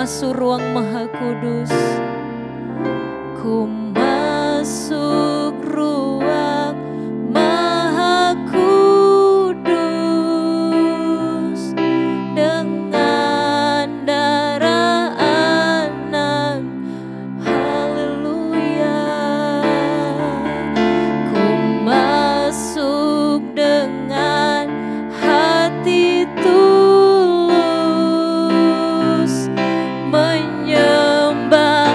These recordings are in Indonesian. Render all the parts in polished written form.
masuk ruang Maha Kudus. Ku masuk ruang Maha Kudus dengan darah anak. Haleluya. Ku masuk dengan hati tulus menyembah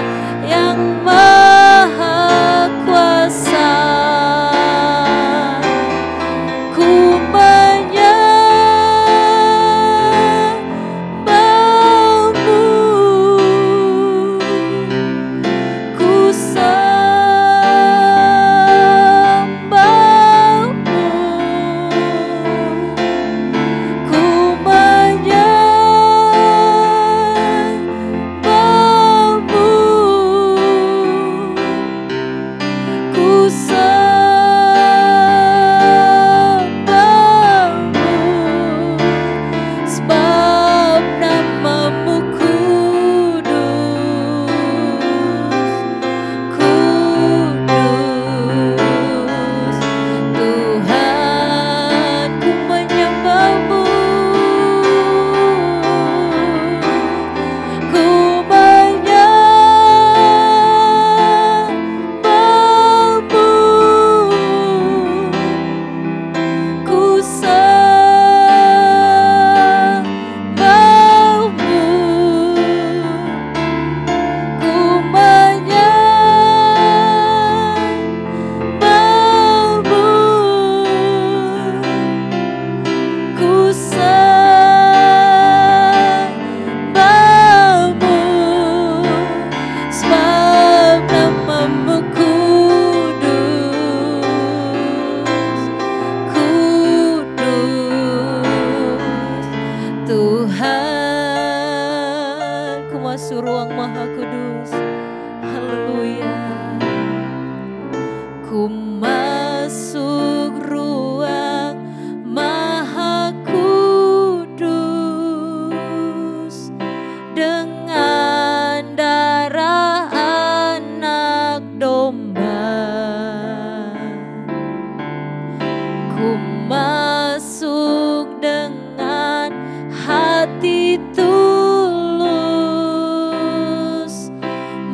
masuk dengan hati tulus,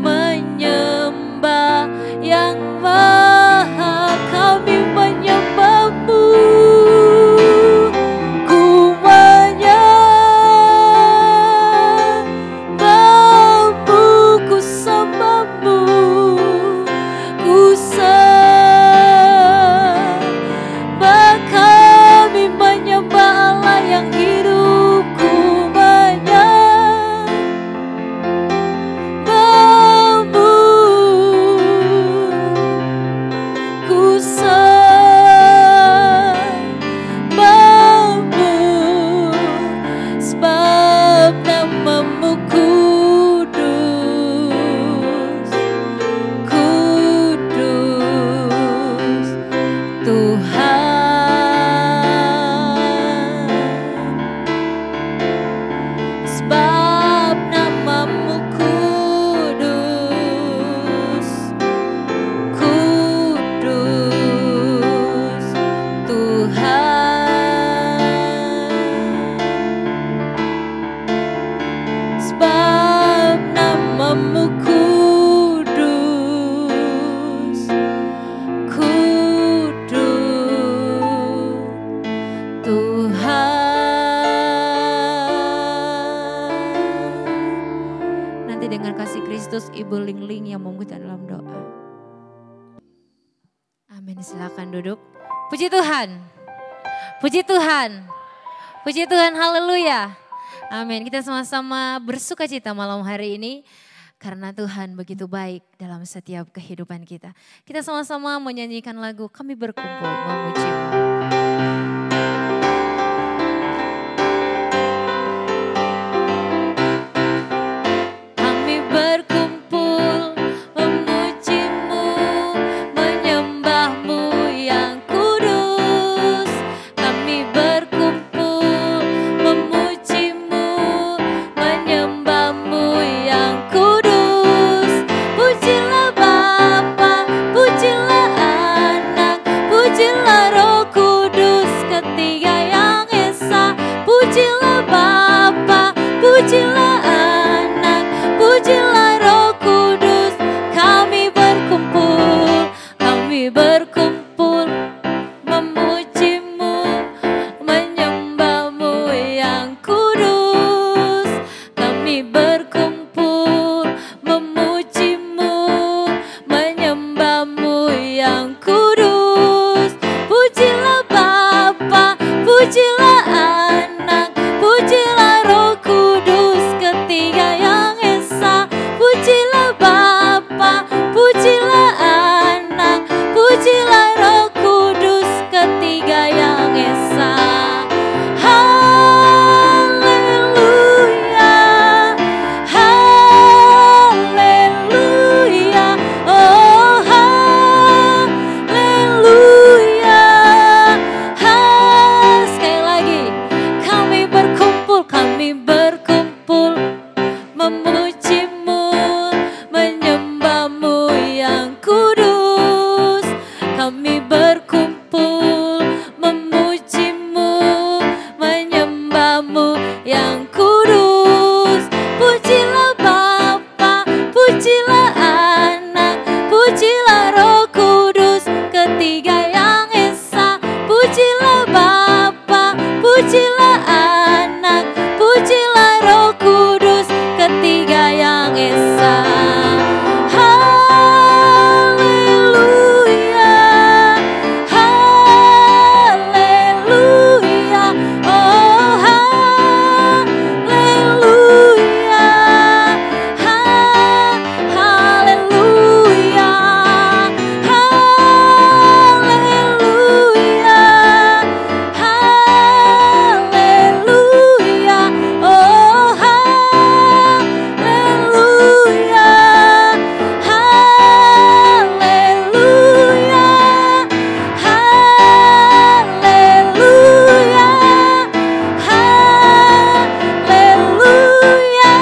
menyembah yang maha, kami menyembah-Mu. Ku menyembah-Mu, ku sembah-Mu, ku sembah, kami menyembah Allah yang hidup. Ku menyembah-Mu, ku sembah-Mu, sebab nama-Mu kudus, kudus Tuhan. Sebab nama-Mu kudus, kudus Tuhan. Sebab nama-Mu kudus, kudus Tuhan. Nanti dengan kasih Kristus, Ibu Ling-Ling yang membuka dalam doa. Amin, silakan duduk. Puji Tuhan, puji Tuhan, puji Tuhan, haleluya. Amin, kita sama-sama bersuka cita malam hari ini karena Tuhan begitu baik dalam setiap kehidupan kita. Kita sama-sama menyanyikan lagu Kami Berkumpul Memuji-Mu. Kami berkumpul memuji-Mu, menyembah-Mu yang kudus. Kami berkumpul memuji-Mu, menyembah-Mu yang kudus. Pujilah Bapa, pujilah Anak, pujilah Roh Kudus, ketiga yang esa. Pujilah Bapa, pujilah Anak, pujilah Roh Kudus. Kami berkumpul memuji-Mu, menyembah-Mu yang kudus. Kami berkumpul memuji-Mu, menyembah-Mu yang kudus. Pujilah Bapa, pujilah Anak, pujilah Roh Kudus, ketiga yang esa. Pujilah Bapa, pujilah Anak, pujilah Roh Kudus, ketiga yang esa. Haleluya, haleluya, oh haleluya. Sekali lagi, kami berkumpul memuji-Mu, menyembah-Mu yang kudus. Kami berkumpul memuji-Mu, menyembah-Mu yang kudus. Pujilah Bapa, pujilah Anak, pujilah Roh Kudus, ketiga yang esa. Pujilah Bapa, pujilah Anak, pujilah Roh Kudus, ketiga yang esa. Haleluya, haleluya, oh haleluya, haleluya, haleluya, haleluya, oh haleluya, haleluya, haleluya, haleluya.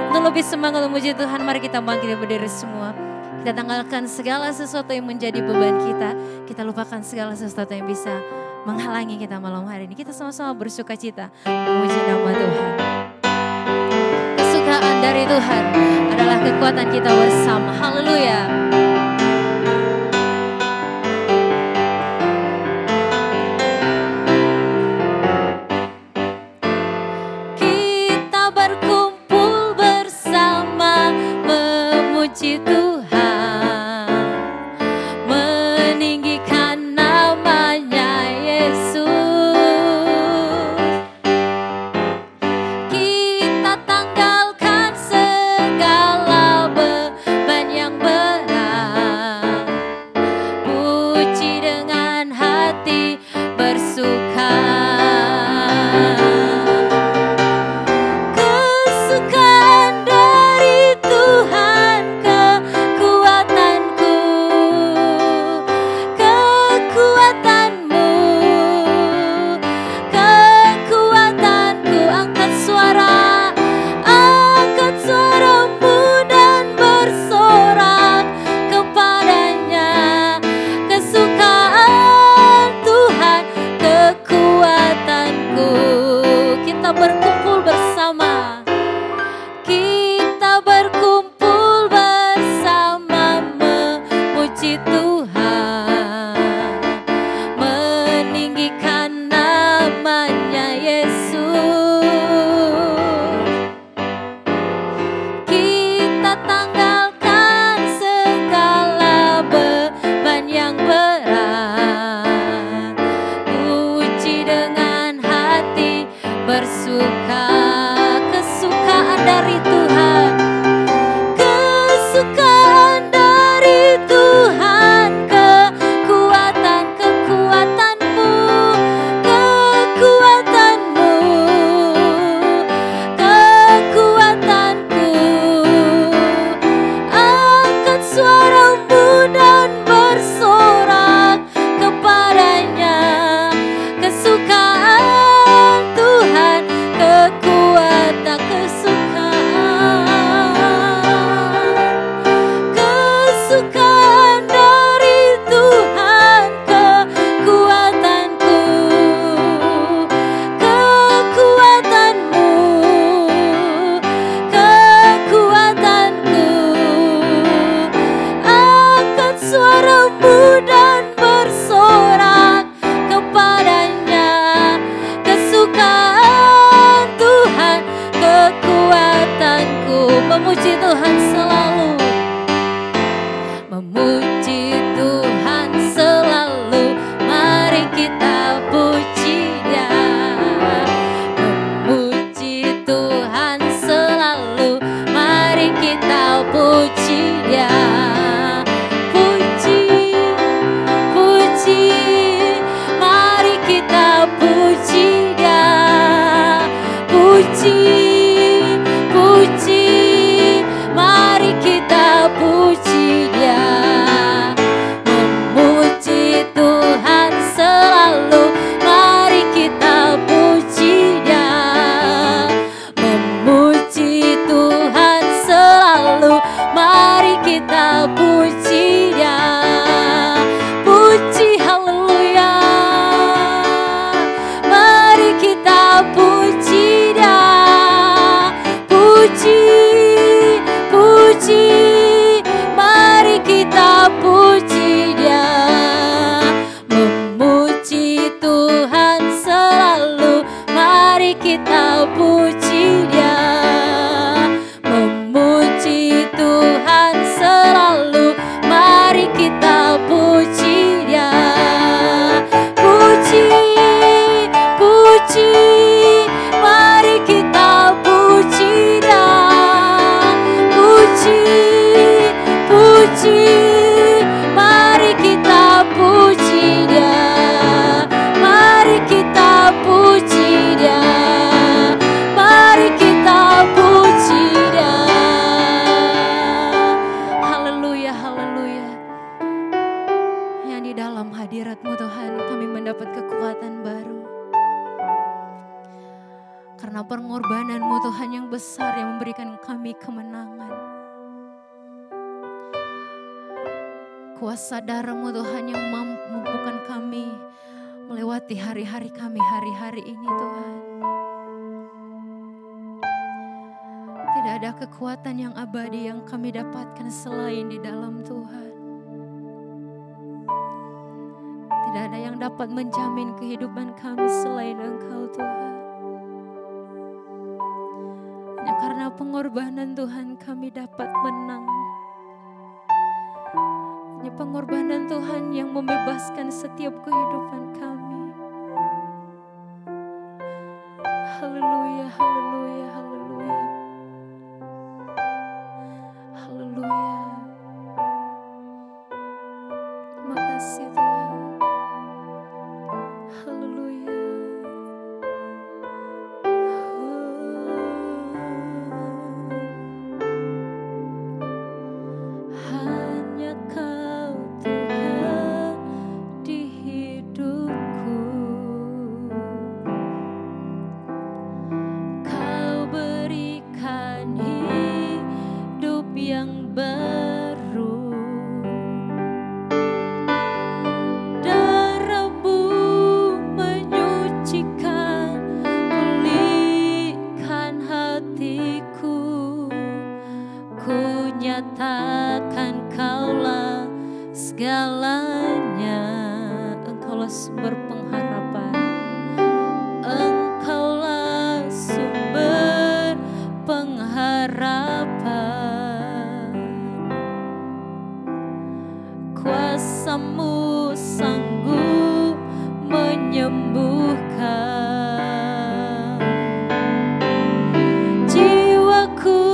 Untuk lebih semangat memuji Tuhan, mari kita bangkit berdiri semua. Kita tanggalkan segala sesuatu yang menjadi beban kita. Kita lupakan segala sesuatu yang bisa menghalangi kita malam hari ini. Kita sama-sama bersuka cita memuji nama Tuhan. Kesukaan dari Tuhan adalah kekuatan kita bersama. Haleluya. Kuasa darah-Mu Tuhan yang mampukan kami melewati hari-hari kami hari-hari ini Tuhan. Tidak ada kekuatan yang abadi yang kami dapatkan selain di dalam Tuhan. Tidak ada yang dapat menjamin kehidupan kami selain Engkau Tuhan. Hanya karena pengorbanan Tuhan kami dapat menang. Hanya pengorbanan Tuhan yang membebaskan setiap kehidupan kami. Haleluya, haleluya, haleluya. Haleluya. Terima kasih Tuhan. Haleluya. Hanya Kau Tuhan di hidupku. Kau berikan hidup yang baru. Darah-Mu menyucikan, pulihkan hatiku. Ku nyatakan Kaulah segalanya. Engkaulah sumber pengharapan. Engkaulah sumber pengharapan. Kuasa-Mu sanggup menyembuhkan. Jiwaku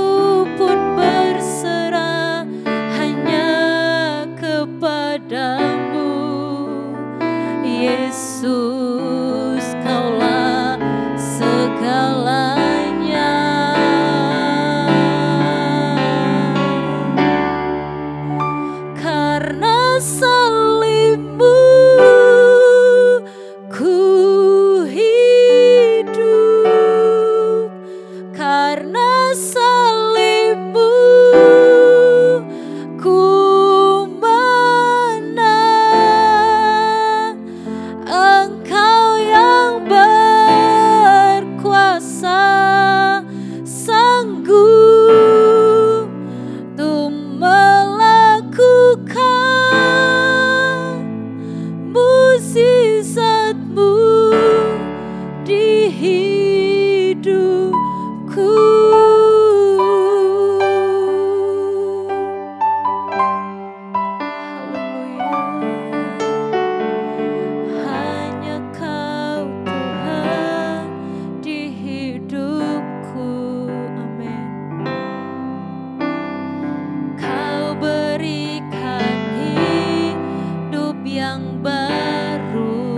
pun berserah hanya kepadamu. Yesus, Kaulah segalanya. Karena salib-Mu ku hidup. Karena salib-Mu ku menang. Engkau yang berkuasa, sanggup untuk melakukan mukjizat-Mu di hidupku. Haleluya. Hanya Kau Tuhan di hidupku. Amin. Kau berikan hidup yang baru.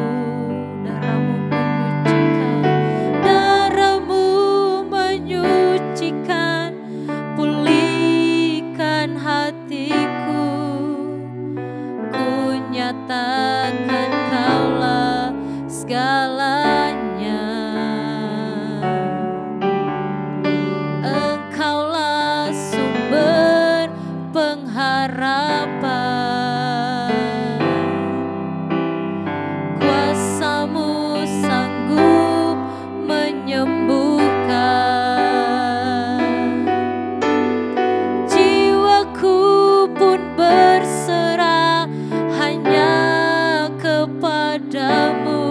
Darah-Mu menyucikan, pulihkan hatiku. Ku nyatakan Kaulah segalanya. Engkaulah sumber pengharapan. Kuasa-Mu sanggup menyembuhkan. Jiwaku pun berserah hanya kepadamu.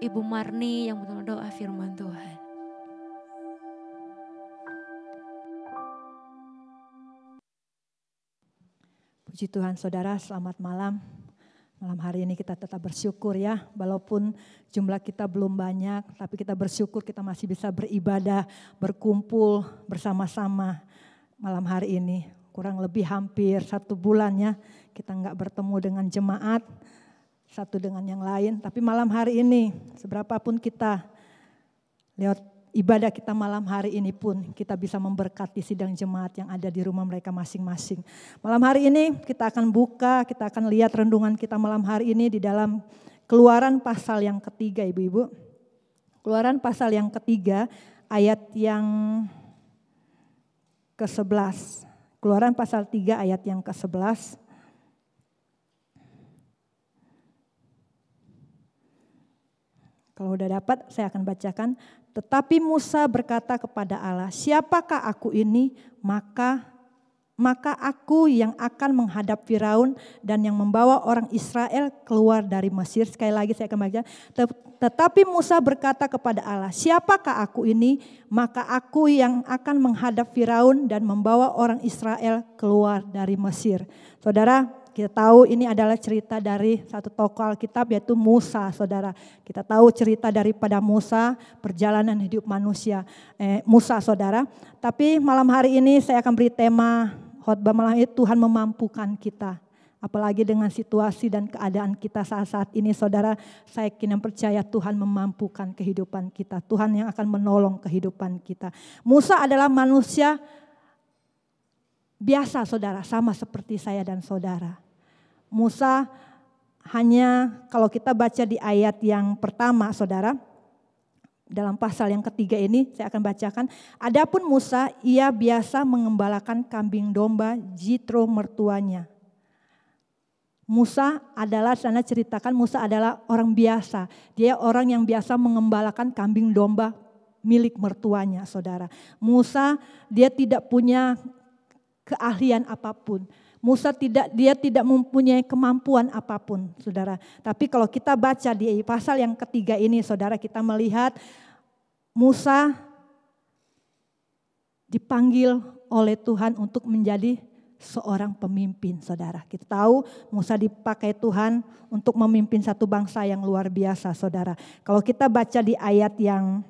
Ibu Marni yang mau doa firman Tuhan. Puji Tuhan saudara, selamat malam. Malam hari ini kita tetap bersyukur ya, walaupun jumlah kita belum banyak, tapi kita bersyukur kita masih bisa beribadah, berkumpul bersama-sama malam hari ini. Kurang lebih hampir 1 bulan ya, kita nggak bertemu dengan jemaat, satu dengan yang lain. Tapi malam hari ini, seberapapun kita lewat ibadah kita malam hari ini pun kita bisa memberkati sidang jemaat yang ada di rumah mereka masing-masing. Malam hari ini kita akan buka, kita akan lihat renungan kita malam hari ini di dalam Keluaran pasal yang ketiga ibu-ibu. Keluaran pasal yang ketiga ayat yang ke-11. Keluaran pasal 3 ayat yang ke-11. Kalau udah dapat saya akan bacakan. Tetapi Musa berkata kepada Allah, siapakah aku ini? Maka aku yang akan menghadap Firaun dan yang membawa orang Israel keluar dari Mesir. Sekali lagi saya akan baca. Tetapi Musa berkata kepada Allah, siapakah aku ini? Maka aku yang akan menghadap Firaun dan membawa orang Israel keluar dari Mesir. Saudara, kita tahu ini adalah cerita dari satu tokoh Alkitab yaitu Musa, saudara. Kita tahu cerita daripada Musa, perjalanan hidup manusia, Musa, saudara. Tapi malam hari ini saya akan beri tema khotbah malam ini, Tuhan memampukan kita. Apalagi dengan situasi dan keadaan kita saat ini, saudara, saya yakin dan percaya Tuhan memampukan kehidupan kita. Tuhan yang akan menolong kehidupan kita. Musa adalah manusia biasa, saudara, sama seperti saya dan saudara. Musa hanya kalau kita baca di ayat yang pertama, saudara, dalam pasal yang ketiga ini saya akan bacakan. Adapun Musa, ia biasa mengembalakan kambing domba Jitro mertuanya. Musa adalah, sana ceritakan Musa adalah orang biasa. Dia orang yang biasa mengembalakan kambing domba milik mertuanya, saudara. Musa dia tidak punya keahlian apapun. Musa dia tidak mempunyai kemampuan apapun, saudara. Tapi kalau kita baca di pasal yang ketiga ini, saudara, kita melihat Musa dipanggil oleh Tuhan untuk menjadi seorang pemimpin, saudara. Kita tahu Musa dipakai Tuhan untuk memimpin satu bangsa yang luar biasa, saudara. Kalau kita baca di ayat yang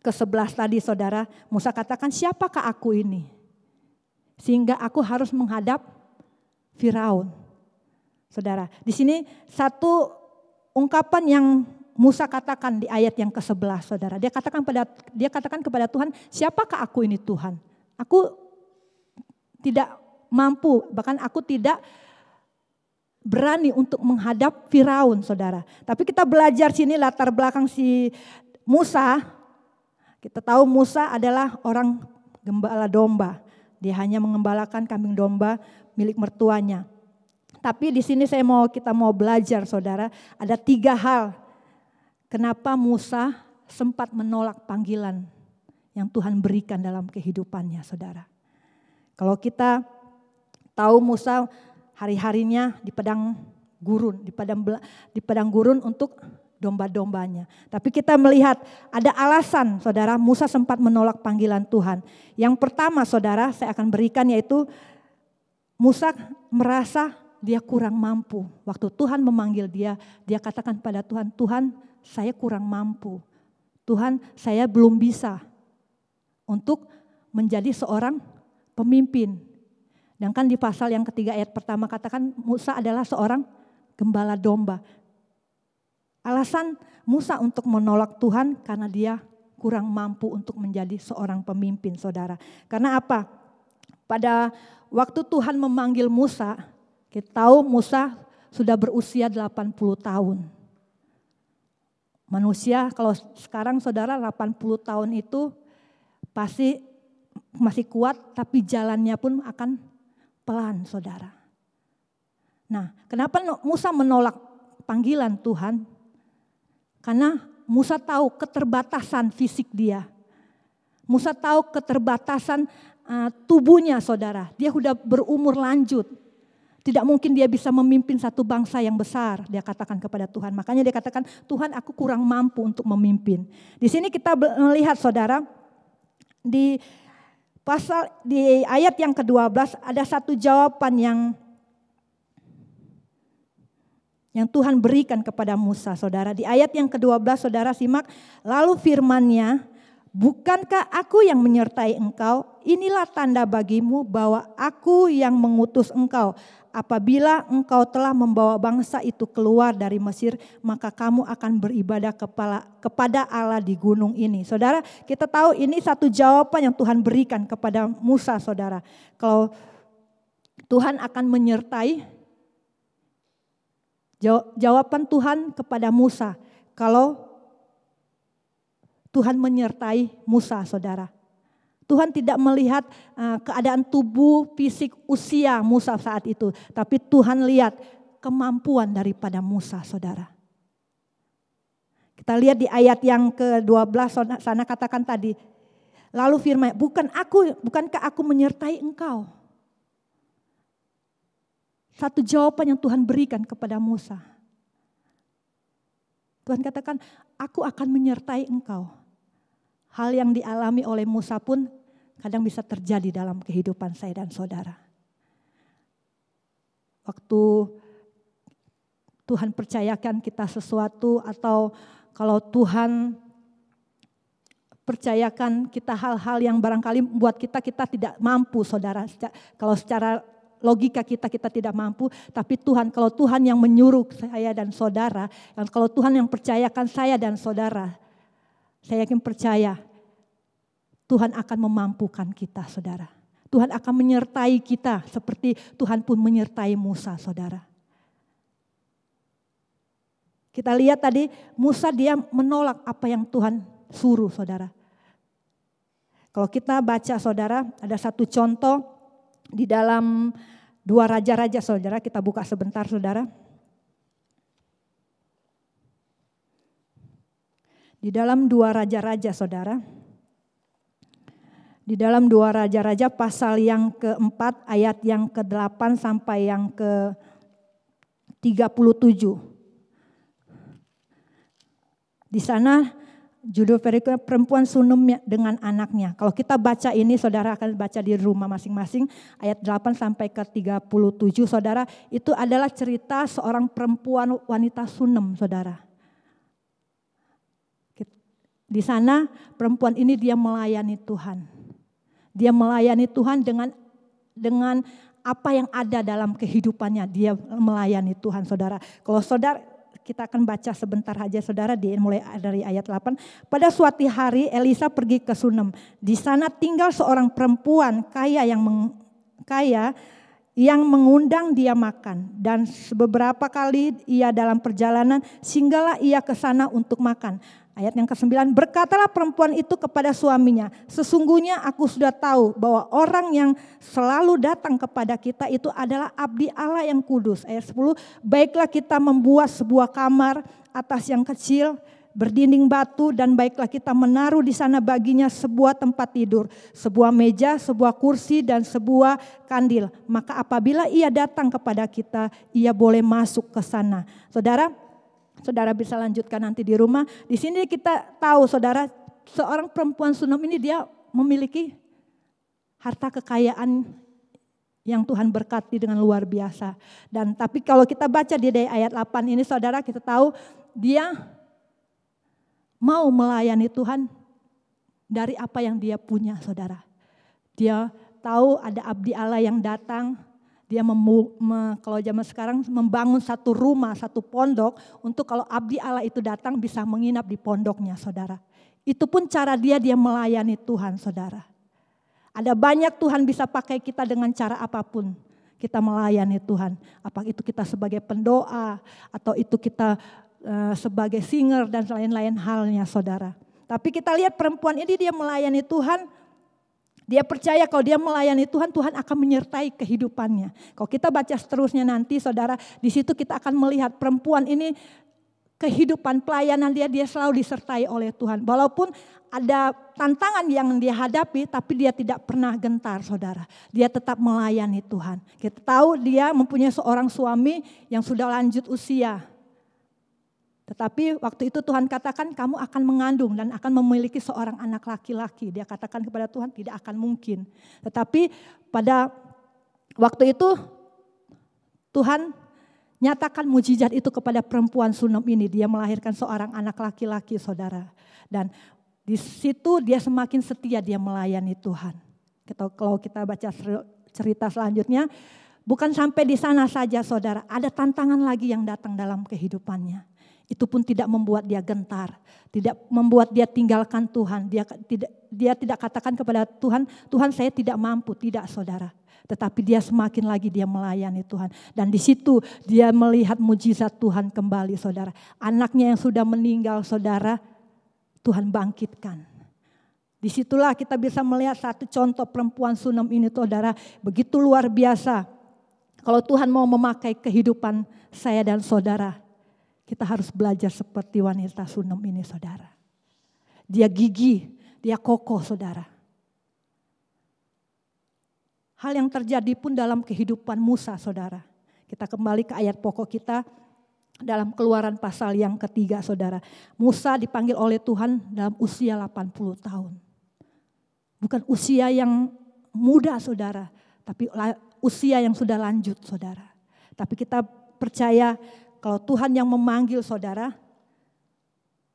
ke-11 tadi, saudara, Musa katakan, siapakah aku ini? Sehingga aku harus menghadap Firaun. Saudara, di sini satu ungkapan yang Musa katakan di ayat yang ke-11, saudara. Dia katakan kepada Tuhan, siapakah aku ini Tuhan? Aku tidak mampu, bahkan aku tidak berani untuk menghadap Firaun, saudara. Tapi kita belajar sini latar belakang si Musa. Kita tahu Musa adalah orang gembala domba. Dia hanya mengembalakan kambing domba milik mertuanya. Tapi di sini kita mau belajar, saudara, ada 3 hal kenapa Musa sempat menolak panggilan yang Tuhan berikan dalam kehidupannya, saudara. Kalau kita tahu Musa hari-harinya di padang gurun untuk domba-dombanya. Tapi kita melihat ada alasan, saudara, Musa sempat menolak panggilan Tuhan. Yang pertama, saudara, saya akan berikan yaitu Musa merasa dia kurang mampu. Waktu Tuhan memanggil dia katakan pada Tuhan, Tuhan, saya kurang mampu. Tuhan, saya belum bisa untuk menjadi seorang pemimpin. Dan kan di pasal yang ketiga ayat pertama katakan Musa adalah seorang gembala domba. Alasan Musa untuk menolak Tuhan karena dia kurang mampu untuk menjadi seorang pemimpin, saudara. Karena apa? Pada waktu Tuhan memanggil Musa, kita tahu Musa sudah berusia 80 tahun. Manusia kalau sekarang, saudara, 80 tahun itu pasti masih kuat, tapi jalannya pun akan pelan, saudara. Nah, kenapa Musa menolak panggilan Tuhan? Karena Musa tahu keterbatasan fisik dia. Musa tahu keterbatasan tubuhnya, saudara. Dia sudah berumur lanjut. Tidak mungkin dia bisa memimpin satu bangsa yang besar, dia katakan kepada Tuhan. Makanya dia katakan, Tuhan aku kurang mampu untuk memimpin. Di sini kita melihat saudara, di ayat yang ke-12 ada satu jawaban yang Tuhan berikan kepada Musa, saudara. Di ayat yang ke-12 saudara simak, lalu firman-Nya, bukankah aku yang menyertai engkau? Inilah tanda bagimu bahwa aku yang mengutus engkau. Apabila engkau telah membawa bangsa itu keluar dari Mesir, maka kamu akan beribadah kepada Allah di gunung ini. Saudara, kita tahu ini satu jawaban yang Tuhan berikan kepada Musa, saudara. Kalau Tuhan akan menyertai, jawaban Tuhan kepada Musa, kalau Tuhan menyertai Musa, saudara. Tuhan tidak melihat keadaan tubuh, fisik, usia Musa saat itu. Tapi Tuhan lihat kemampuan daripada Musa, saudara. Kita lihat di ayat yang ke-12 sana katakan tadi. Lalu firman, bukankah aku menyertai engkau? Satu jawaban yang Tuhan berikan kepada Musa. Tuhan katakan, aku akan menyertai engkau. Hal yang dialami oleh Musa pun kadang bisa terjadi dalam kehidupan saya dan saudara. Waktu Tuhan percayakan kita sesuatu, atau kalau Tuhan percayakan kita hal-hal yang barangkali buat kita tidak mampu, saudara. Kalau secara logika kita tidak mampu, tapi Tuhan, kalau Tuhan yang menyuruh saya dan saudara, dan kalau Tuhan yang percayakan saya dan saudara, saya yakin percaya Tuhan akan memampukan kita, saudara. Tuhan akan menyertai kita seperti Tuhan pun menyertai Musa, saudara. Kita lihat tadi Musa dia menolak apa yang Tuhan suruh, saudara. Kalau kita baca, saudara, ada satu contoh di dalam 2 Raja-Raja, saudara. Kita buka sebentar, saudara. Di dalam 2 Raja-Raja, saudara. Di dalam 2 Raja-Raja pasal yang ke-4 ayat yang ke-8 sampai yang ke-37. Di sana judul perikopnya perempuan Sunem dengan anaknya. Kalau kita baca ini, saudara akan baca di rumah masing-masing ayat 8 sampai ke-37, saudara. Itu adalah cerita seorang perempuan wanita Sunem, saudara. Di sana perempuan ini dia melayani Tuhan. Dia melayani Tuhan dengan apa yang ada dalam kehidupannya. Dia melayani Tuhan, saudara. Kalau saudara, kita akan baca sebentar saja, saudara, mulai dari ayat 8. Pada suatu hari Elisa pergi ke Sunem. Di sana tinggal seorang perempuan kaya yang mengundang dia makan. Dan beberapa kali ia dalam perjalanan, singgahlah ia ke sana untuk makan. Ayat yang ke-9, berkatalah perempuan itu kepada suaminya, sesungguhnya aku sudah tahu bahwa orang yang selalu datang kepada kita itu adalah abdi Allah yang kudus. Ayat 10, baiklah kita membuat sebuah kamar atas yang kecil, berdinding batu, dan baiklah kita menaruh di sana baginya sebuah tempat tidur, sebuah meja, sebuah kursi, dan sebuah kandil. Maka apabila ia datang kepada kita, ia boleh masuk ke sana. Saudara bisa lanjutkan nanti di rumah. Di sini kita tahu, saudara, seorang perempuan Sunem ini dia memiliki harta kekayaan yang Tuhan berkati dengan luar biasa. Dan tapi kalau kita baca di ayat 8 ini, saudara, kita tahu dia mau melayani Tuhan dari apa yang dia punya, saudara. Dia tahu ada abdi Allah yang datang. Dia kalau zaman sekarang membangun satu rumah, satu pondok untuk kalau abdi Allah itu datang bisa menginap di pondoknya, saudara. Itu pun cara dia melayani Tuhan, saudara. Ada banyak Tuhan bisa pakai kita dengan cara apapun. Kita melayani Tuhan. Apa itu kita sebagai pendoa atau itu kita sebagai singer dan lain-lain halnya, saudara. Tapi kita lihat perempuan ini dia melayani Tuhan. Dia percaya kalau dia melayani Tuhan, Tuhan akan menyertai kehidupannya. Kalau kita baca seterusnya nanti, saudara, di situ kita akan melihat perempuan ini kehidupan pelayanan dia selalu disertai oleh Tuhan. Walaupun ada tantangan yang dia hadapi, tapi dia tidak pernah gentar, saudara. Dia tetap melayani Tuhan. Kita tahu dia mempunyai seorang suami yang sudah lanjut usia. Tetapi waktu itu Tuhan katakan kamu akan mengandung dan akan memiliki seorang anak laki-laki. Dia katakan kepada Tuhan tidak akan mungkin. Tetapi pada waktu itu Tuhan nyatakan mujizat itu kepada perempuan Sunem ini. Dia melahirkan seorang anak laki-laki, saudara. Dan di situ dia semakin setia dia melayani Tuhan. Kalau kita baca cerita selanjutnya, bukan sampai di sana saja, saudara. Ada tantangan lagi yang datang dalam kehidupannya. Itu pun tidak membuat dia gentar, tidak membuat dia tinggalkan Tuhan. Dia tidak katakan kepada Tuhan, Tuhan saya tidak mampu, tidak, saudara. Tetapi dia semakin lagi dia melayani Tuhan. Dan di situ dia melihat mujizat Tuhan kembali, saudara. Anaknya yang sudah meninggal, saudara, Tuhan bangkitkan. Disitulah kita bisa melihat satu contoh perempuan Sunem ini, saudara, begitu luar biasa. Kalau Tuhan mau memakai kehidupan saya dan saudara, kita harus belajar seperti wanita Sunem ini, saudara. Dia gigih, dia kokoh, saudara. Hal yang terjadi pun dalam kehidupan Musa, saudara. Kita kembali ke ayat pokok kita dalam Keluaran pasal yang ketiga, saudara. Musa dipanggil oleh Tuhan dalam usia 80 tahun. Bukan usia yang muda, saudara. Tapi usia yang sudah lanjut, saudara. Tapi kita percaya kalau Tuhan yang memanggil, saudara,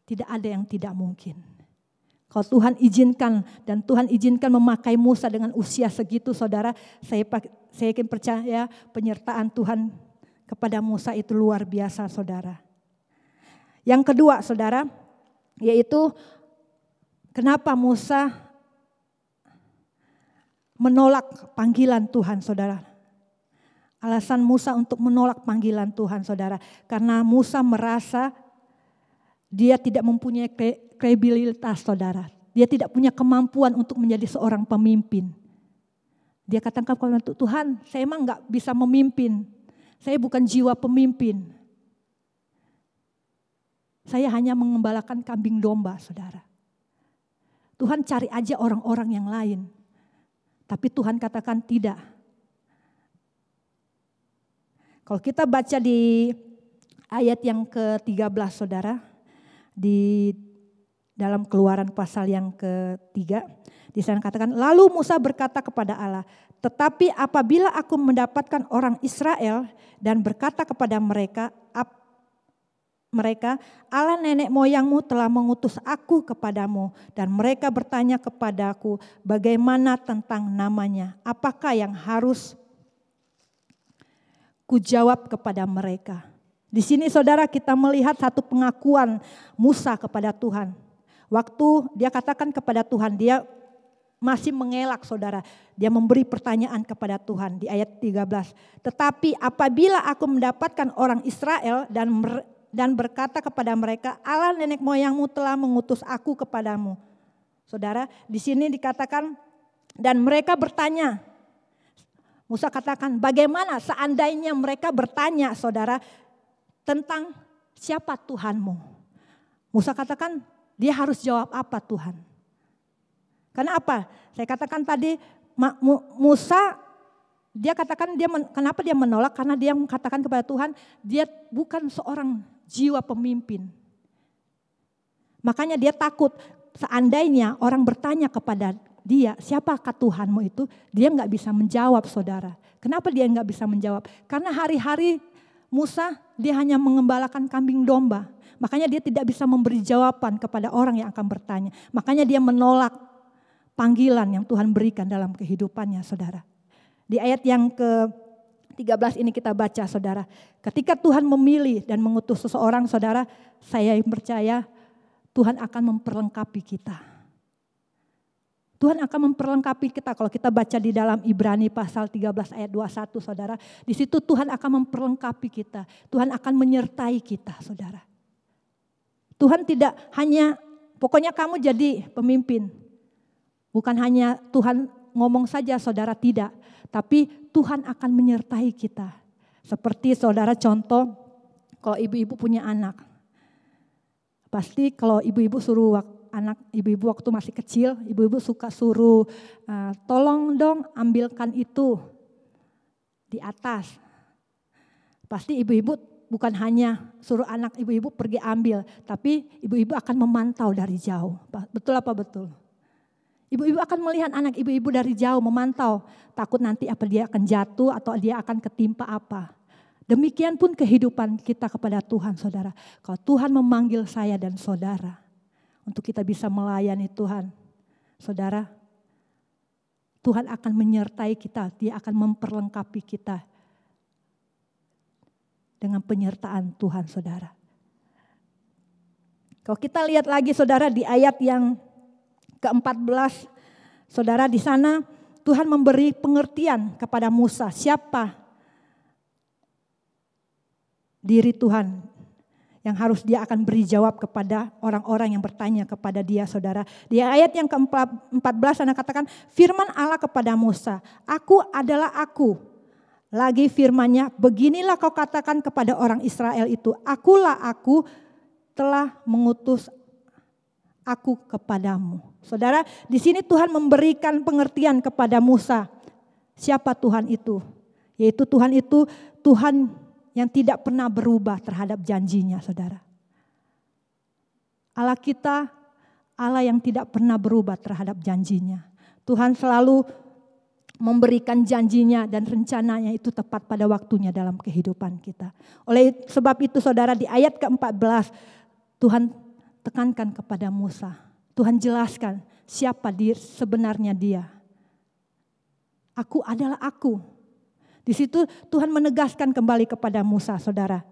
tidak ada yang tidak mungkin. Kalau Tuhan izinkan dan Tuhan izinkan memakai Musa dengan usia segitu, saudara, saya yakin percaya penyertaan Tuhan kepada Musa itu luar biasa, saudara. Yang kedua, saudara, yaitu kenapa Musa menolak panggilan Tuhan, saudara. Alasan Musa untuk menolak panggilan Tuhan, saudara. Karena Musa merasa dia tidak mempunyai kredibilitas, saudara. Dia tidak punya kemampuan untuk menjadi seorang pemimpin. Dia katakan kepada Tuhan, saya emang gak bisa memimpin. Saya bukan jiwa pemimpin. Saya hanya mengembalakan kambing domba, saudara. Tuhan cari aja orang-orang yang lain. Tapi Tuhan katakan tidak. Kalau kita baca di ayat yang ke-13, saudara, di dalam Keluaran pasal yang ke-3, di sana katakan, lalu Musa berkata kepada Allah, tetapi apabila aku mendapatkan orang Israel dan berkata kepada mereka, Allah nenek moyangmu telah mengutus aku kepadamu, dan mereka bertanya kepadaku bagaimana tentang namanya, apakah yang harus kujawab kepada mereka. Di sini, saudara, kita melihat satu pengakuan Musa kepada Tuhan. Waktu dia katakan kepada Tuhan, dia masih mengelak, saudara. Dia memberi pertanyaan kepada Tuhan di ayat 13. Tetapi apabila aku mendapatkan orang Israel dan berkata kepada mereka, Allah nenek moyangmu telah mengutus aku kepadamu. Saudara, di sini dikatakan, dan mereka bertanya. Musa katakan, bagaimana seandainya mereka bertanya, saudara, tentang siapa Tuhanmu? Musa katakan, dia harus jawab apa Tuhan? Karena apa? Saya katakan tadi, Musa, dia katakan kenapa dia menolak? Karena dia mengatakan kepada Tuhan, dia bukan seorang jiwa pemimpin. Makanya dia takut, seandainya orang bertanya kepada dia, siapakah Tuhanmu itu? Dia nggak bisa menjawab, saudara. Kenapa dia nggak bisa menjawab? Karena hari-hari Musa dia hanya mengembalakan kambing domba. Makanya dia tidak bisa memberi jawaban kepada orang yang akan bertanya. Makanya dia menolak panggilan yang Tuhan berikan dalam kehidupannya, saudara. Di ayat yang ke-13 ini kita baca, saudara. Ketika Tuhan memilih dan mengutus seseorang, saudara, saya percaya Tuhan akan memperlengkapi kita. Tuhan akan memperlengkapi kita. Kalau kita baca di dalam Ibrani pasal 13 ayat 21, saudara. Di situ Tuhan akan memperlengkapi kita. Tuhan akan menyertai kita, saudara. Tuhan tidak hanya, pokoknya kamu jadi pemimpin. Bukan hanya Tuhan ngomong saja, saudara, tidak. Tapi Tuhan akan menyertai kita. Seperti saudara contoh, kalau ibu-ibu punya anak. Pasti kalau ibu-ibu suruh anak ibu-ibu waktu masih kecil, ibu-ibu suka suruh tolong dong ambilkan itu di atas. Pasti ibu-ibu bukan hanya suruh anak ibu-ibu pergi ambil, tapi ibu-ibu akan memantau dari jauh. Betul apa betul? Ibu-ibu akan melihat anak ibu-ibu dari jauh, memantau. Takut nanti apa dia akan jatuh atau dia akan ketimpa apa. Demikian pun kehidupan kita kepada Tuhan, saudara. Kalau Tuhan memanggil saya dan saudara untuk kita bisa melayani Tuhan, saudara, Tuhan akan menyertai kita, Dia akan memperlengkapi kita dengan penyertaan Tuhan, saudara. Kalau kita lihat lagi, saudara, di ayat yang ke-14, saudara, di sana Tuhan memberi pengertian kepada Musa siapa diri Tuhan yang harus dia akan beri jawab kepada orang-orang yang bertanya kepada dia, saudara. Di ayat yang ke-14 Anda katakan, firman Allah kepada Musa, aku adalah aku. Lagi firman-Nya, beginilah kau katakan kepada orang Israel itu, akulah aku telah mengutus aku kepadamu. Saudara, di sini Tuhan memberikan pengertian kepada Musa. Siapa Tuhan itu? Yaitu Tuhan itu Tuhan yang tidak pernah berubah terhadap janjinya, saudara. Allah kita, Allah yang tidak pernah berubah terhadap janjinya. Tuhan selalu memberikan janjinya dan rencananya itu tepat pada waktunya dalam kehidupan kita. Oleh sebab itu, saudara, di ayat ke-14 Tuhan tekankan kepada Musa. Tuhan jelaskan siapa sebenarnya dia. Aku adalah aku. Di situ Tuhan menegaskan kembali kepada Musa, saudara.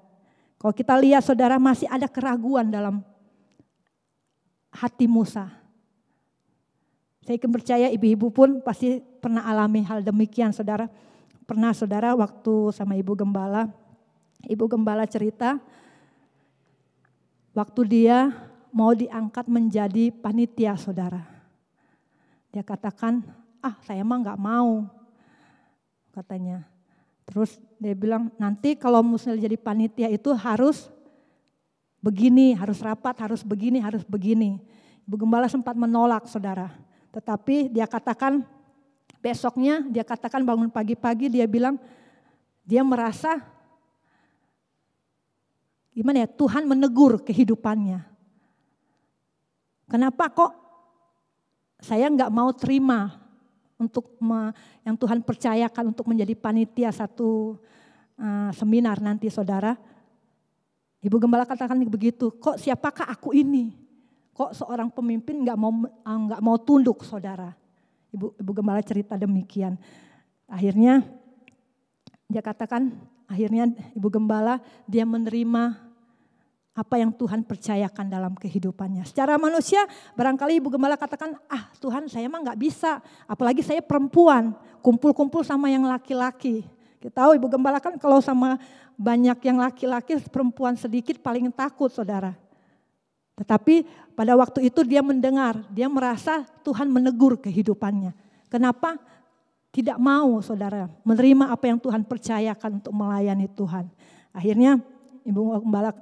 Kalau kita lihat, saudara, masih ada keraguan dalam hati Musa. Saya percaya ibu-ibu pun pasti pernah alami hal demikian, saudara. Pernah, saudara, waktu sama Ibu Gembala cerita, waktu dia mau diangkat menjadi panitia, saudara. Dia katakan, saya mah gak mau, katanya. Terus dia bilang, nanti kalau misalnya jadi panitia itu harus begini, harus rapat, harus begini, harus begini. Ibu Gembala sempat menolak, saudara. Tetapi dia katakan, besoknya dia katakan bangun pagi-pagi, dia bilang, dia merasa, gimana ya, Tuhan menegur kehidupannya. Kenapa kok saya nggak mau terima untuk yang Tuhan percayakan untuk menjadi panitia satu seminar nanti, saudara. Ibu Gembala katakan begitu, kok siapakah aku ini? Kok seorang pemimpin nggak mau tunduk, saudara. Ibu Gembala cerita demikian. Akhirnya dia katakan, akhirnya Ibu Gembala dia menerima apa yang Tuhan percayakan dalam kehidupannya. Secara manusia barangkali Ibu Gembala katakan, Tuhan saya mah gak bisa. Apalagi saya perempuan, kumpul-kumpul sama yang laki-laki. Kita tahu Ibu Gembala kan kalau sama banyak yang laki-laki, perempuan sedikit paling takut, saudara. Tetapi pada waktu itu dia mendengar, dia merasa Tuhan menegur kehidupannya. Kenapa? Tidak mau, saudara, menerima apa yang Tuhan percayakan untuk melayani Tuhan. Akhirnya Ibu Gembala,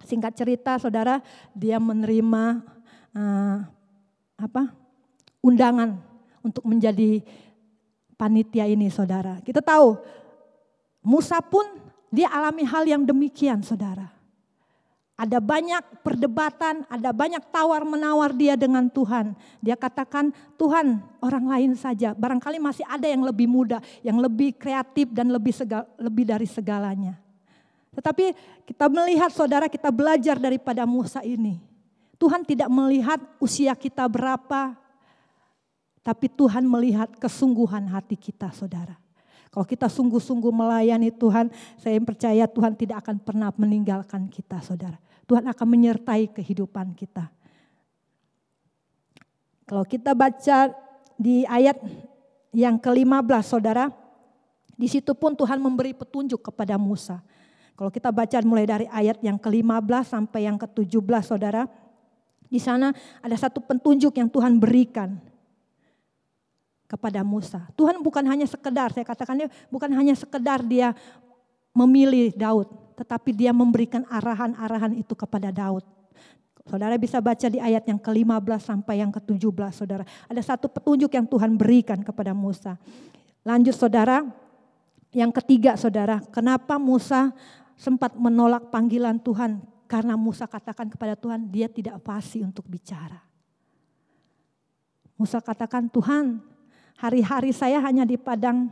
singkat cerita, saudara, dia menerima undangan untuk menjadi panitia ini, saudara. Kita tahu Musa pun dia alami hal yang demikian, saudara. Ada banyak perdebatan, ada banyak tawar-menawar dia dengan Tuhan. Dia katakan, Tuhan, orang lain saja. Barangkali masih ada yang lebih muda, yang lebih kreatif dan lebih dari segalanya. Tetapi kita melihat, saudara, kita belajar daripada Musa ini. Tuhan tidak melihat usia kita berapa, tapi Tuhan melihat kesungguhan hati kita, saudara. Kalau kita sungguh-sungguh melayani Tuhan, saya percaya Tuhan tidak akan pernah meninggalkan kita, saudara. Tuhan akan menyertai kehidupan kita. Kalau kita baca di ayat yang ke-15, saudara, di situ pun Tuhan memberi petunjuk kepada Musa. Kalau kita baca mulai dari ayat yang ke-15 sampai yang ke-17, saudara, di sana ada satu petunjuk yang Tuhan berikan kepada Musa. Tuhan bukan hanya sekedar, saya katakannya bukan hanya sekedar dia memilih Daud, tetapi dia memberikan arahan-arahan itu kepada Daud. Saudara bisa baca di ayat yang ke-15 sampai yang ke-17 saudara. Ada satu petunjuk yang Tuhan berikan kepada Musa. Lanjut saudara, yang ketiga saudara, kenapa Musa sempat menolak panggilan Tuhan? Karena Musa katakan kepada Tuhan, dia tidak fasih untuk bicara. Musa katakan, Tuhan, hari-hari saya hanya di padang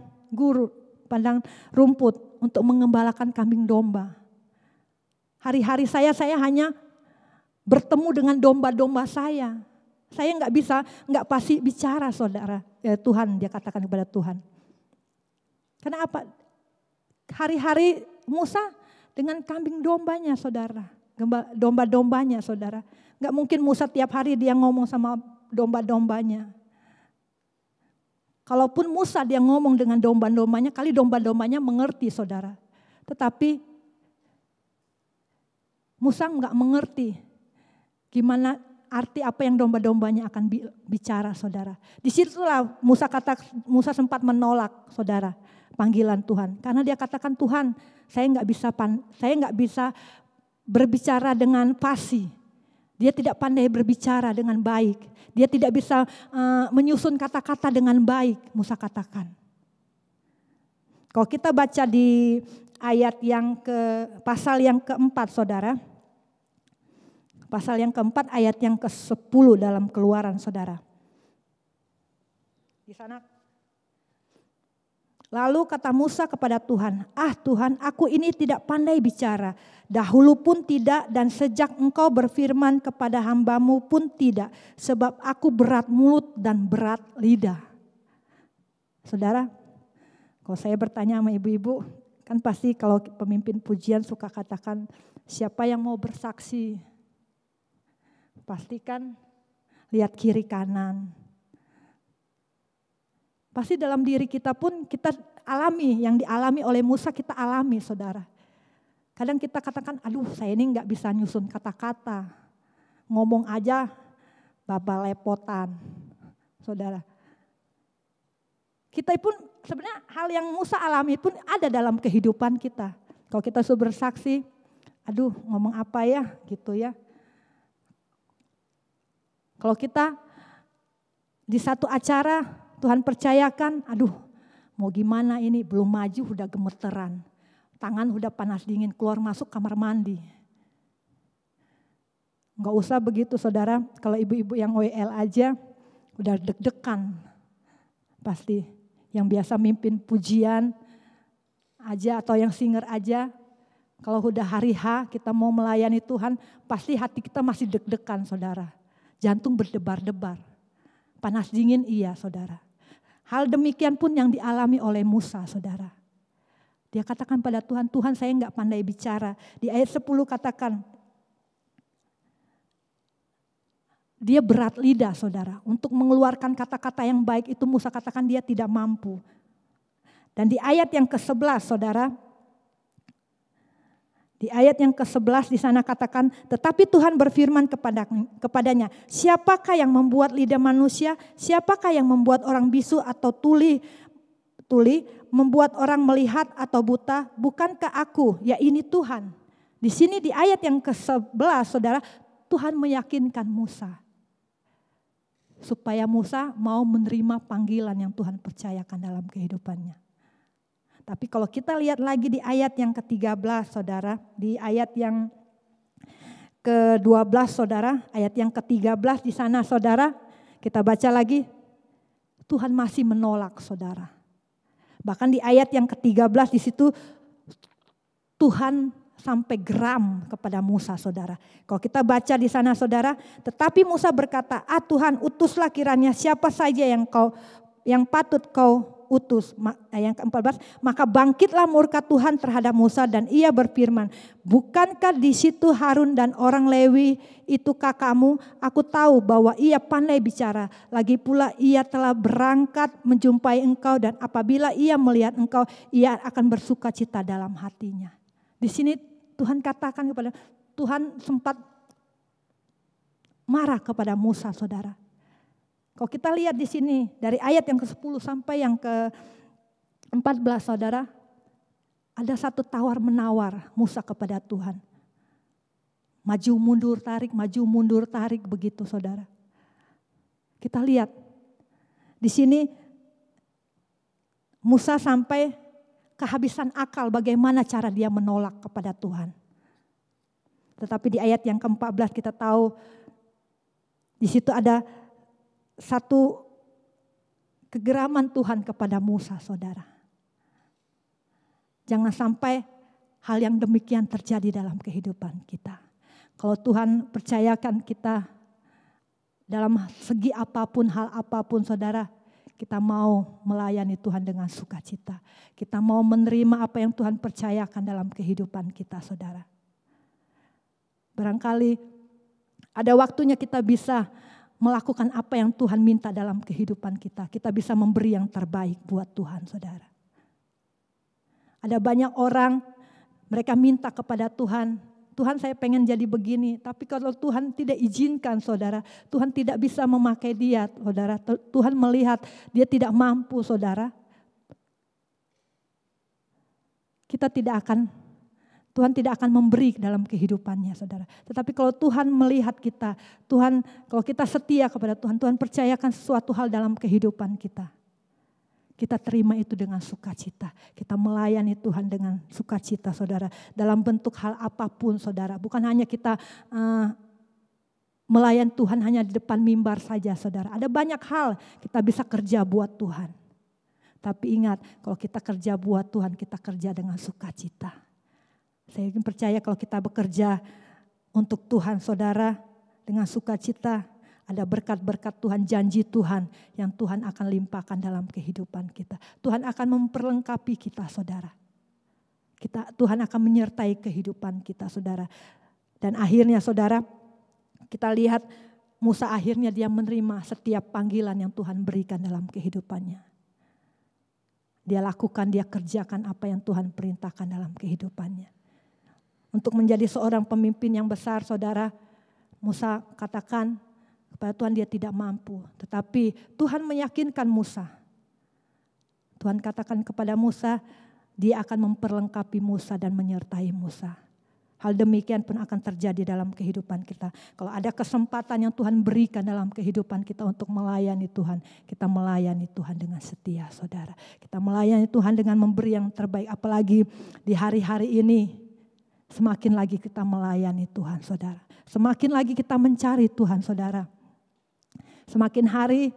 rumput untuk mengembalakan kambing domba. Hari-hari saya hanya bertemu dengan domba-domba saya. Saya nggak pasti bicara saudara. Ya, Tuhan, dia katakan kepada Tuhan. Karena apa? Hari-hari Musa dengan kambing dombanya saudara. Domba-dombanya saudara. Nggak mungkin Musa tiap hari dia ngomong sama domba-dombanya. Kalaupun Musa dia ngomong dengan domba-dombanya, kali domba-dombanya mengerti saudara. Tetapi Musa nggak mengerti gimana arti apa yang domba-dombanya akan bicara saudara. Disitulah Musa sempat menolak saudara panggilan Tuhan. Karena dia katakan Tuhan saya nggak bisa berbicara dengan fasih. Dia tidak pandai berbicara dengan baik. Dia tidak bisa menyusun kata-kata dengan baik, Musa katakan. Kalau kita baca di ayat pasal yang keempat saudara. Pasal yang keempat ayat yang ke-10 dalam Keluaran saudara. Di sana. Lalu kata Musa kepada Tuhan, Tuhan, aku ini tidak pandai bicara. Dahulu pun tidak dan sejak engkau berfirman kepada hambamu pun tidak. Sebab aku berat mulut dan berat lidah. Saudara, kalau saya bertanya sama ibu-ibu, kan pasti kalau pemimpin pujian suka katakan, siapa yang mau bersaksi? Pastikan lihat kiri kanan. Pasti dalam diri kita pun kita alami, yang dialami oleh Musa kita alami saudara. Kadang kita katakan, aduh saya ini gak bisa nyusun kata-kata. Ngomong aja babalepotan saudara. Kita pun sebenarnya hal yang Musa alami pun ada dalam kehidupan kita. Kalau kita sudah bersaksi, aduh ngomong apa ya gitu ya. Kalau kita di satu acara Tuhan percayakan, aduh mau gimana ini belum maju udah gemeteran. Tangan udah panas dingin keluar masuk kamar mandi. Enggak usah begitu saudara, kalau ibu-ibu yang WL aja udah deg-degan. Pasti yang biasa mimpin pujian aja atau yang singer aja. Kalau udah hari H kita mau melayani Tuhan pasti hati kita masih deg-degan saudara. Jantung berdebar-debar. Panas dingin iya saudara. Hal demikian pun yang dialami oleh Musa saudara. Dia katakan pada Tuhan, Tuhan saya enggak pandai bicara. Di ayat 10 katakan, dia berat lidah saudara. Untuk mengeluarkan kata-kata yang baik itu Musa katakan dia tidak mampu. Dan di ayat yang ke-11 saudara, di ayat yang ke-11 di sana katakan, tetapi Tuhan berfirman kepadanya, siapakah yang membuat lidah manusia, siapakah yang membuat orang bisu atau tuli, membuat orang melihat atau buta, bukankah aku, ya ini Tuhan. Di sini di ayat yang ke-11 saudara, Tuhan meyakinkan Musa. Supaya Musa mau menerima panggilan yang Tuhan percayakan dalam kehidupannya. Tapi kalau kita lihat lagi di ayat yang ke-13 saudara, di ayat yang ke-12 saudara, ayat yang ke-13 di sana saudara, kita baca lagi, Tuhan masih menolak saudara. Bahkan di ayat yang ke-13 di situ Tuhan sampai geram kepada Musa saudara. Kalau kita baca di sana saudara, tetapi Musa berkata, Tuhan utuslah kiranya siapa saja yang patut kau utus. Yang ke-14, maka bangkitlah murka Tuhan terhadap Musa dan ia berfirman, bukankah di situ Harun dan orang Lewi itu kakakmu? Aku tahu bahwa ia pandai bicara. Lagi pula ia telah berangkat menjumpai engkau dan apabila ia melihat engkau, ia akan bersuka cita dalam hatinya. Di sini Tuhan katakan kepada, Tuhan sempat marah kepada Musa saudara. Kalau kita lihat di sini dari ayat yang ke-10 sampai yang ke-14 saudara, ada satu tawar menawar Musa kepada Tuhan. Maju mundur tarik begitu saudara. Kita lihat di sini Musa sampai kehabisan akal bagaimana cara dia menolak kepada Tuhan. Tetapi di ayat yang ke-14 kita tahu di situ ada satu kegeraman Tuhan kepada Musa, saudara. Jangan sampai hal yang demikian terjadi dalam kehidupan kita. Kalau Tuhan percayakan kita dalam segi apapun, hal apapun saudara, kita mau melayani Tuhan dengan sukacita. Kita mau menerima apa yang Tuhan percayakan dalam kehidupan kita saudara. Barangkali ada waktunya kita bisa melakukan apa yang Tuhan minta dalam kehidupan kita. Kita bisa memberi yang terbaik buat Tuhan saudara. Ada banyak orang mereka minta kepada Tuhan, Tuhan saya pengen jadi begini, tapi kalau Tuhan tidak izinkan saudara, Tuhan tidak bisa memakai dia saudara. Tuhan melihat dia tidak mampu saudara. Tuhan tidak akan memberi dalam kehidupannya saudara. Tetapi kalau Tuhan melihat kita, kalau kita setia kepada Tuhan, Tuhan percayakan sesuatu hal dalam kehidupan kita. Kita terima itu dengan sukacita. Kita melayani Tuhan dengan sukacita saudara. Dalam bentuk hal apapun saudara. Bukan hanya kita melayani Tuhan hanya di depan mimbar saja saudara. Ada banyak hal kita bisa kerja buat Tuhan. Tapi ingat kalau kita kerja buat Tuhan, kita kerja dengan sukacita. Saya percaya kalau kita bekerja untuk Tuhan saudara dengan sukacita. Ada berkat-berkat Tuhan, janji Tuhan yang Tuhan akan limpahkan dalam kehidupan kita. Tuhan akan memperlengkapi kita saudara. Tuhan akan menyertai kehidupan kita saudara. Dan akhirnya saudara kita lihat Musa akhirnya dia menerima setiap panggilan yang Tuhan berikan dalam kehidupannya. Dia lakukan, dia kerjakan apa yang Tuhan perintahkan dalam kehidupannya. Untuk menjadi seorang pemimpin yang besar saudara, Musa katakan, kepada Tuhan dia tidak mampu, tetapi Tuhan meyakinkan Musa. Tuhan katakan kepada Musa, dia akan memperlengkapi Musa dan menyertai Musa. Hal demikian pun akan terjadi dalam kehidupan kita. Kalau ada kesempatan yang Tuhan berikan dalam kehidupan kita untuk melayani Tuhan, kita melayani Tuhan dengan setia saudara. Kita melayani Tuhan dengan memberi yang terbaik, apalagi di hari-hari ini. Semakin lagi kita melayani Tuhan saudara. Semakin lagi kita mencari Tuhan saudara. Semakin hari